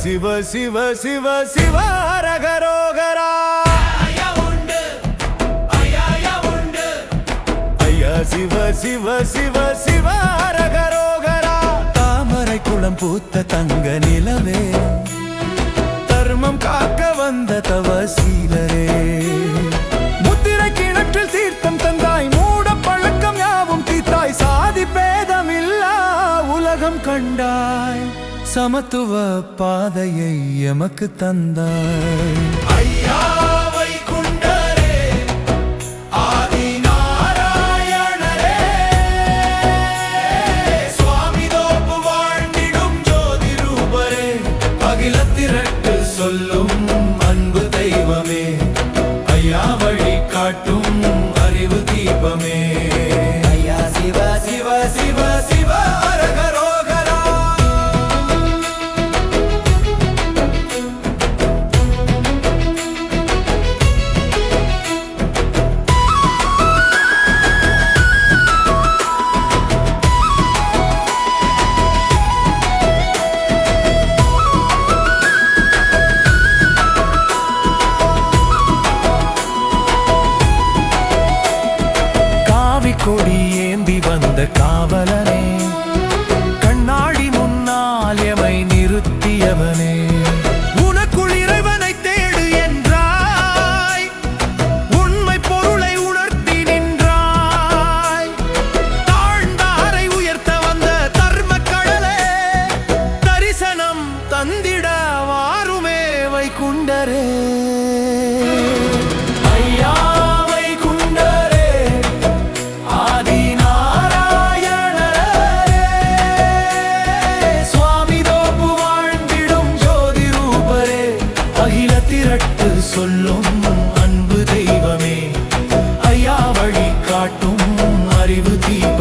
சிவ சிவ சிவ சிவ அரகரோகரா. ஐயா சிவ சிவ சிவ சிவ அரகரோகரா. தாமரை குளம் பூத்த தங்க நிலவே, தர்மம் காக்க வந்த தவசீலரே, முத்திரை கிணற்றில் தீர்த்தம் தந்தாய், மூட பழக்கம் யாவும் தீத்தாய், சாதி பேதமில்லா உலகம் கண்டாய், சமத்துவ பாதையை எமக்கு தந்தாய். ஐயா வைகுண்டரே, ஆதி நாராயணரே, சுவாமி தோப்பு வாழ்ந்திடும் ஜோதி ரூபரே, அகிலத்திரட்டு சொல்லும் அன்பு தெய்வமே, ஐயா வழி காட்டும் அறிவு தீபமே. ஐயா சிவ சிவ சிவ சிவ அரகரோகரா. கொடி ஏந்தி வந்த காவலனே, கண்ணாடி முன்னால் எமை நிறுத்தியவனே, உனக்குள் இறைவனை தேடு என்றாய், உண்மை பொருளை உணர்த்தி நின்றாய், தாழ்ந்தாரை உயர்த்த வந்த தர்ம கடலே, தரிசனம் தந்திட வாருமே வைகுண்டரே. திரட்டு சொல்லும் அன்பு தெய்வமே, ஐயா வழி காட்டும் அறிவு தீபமே.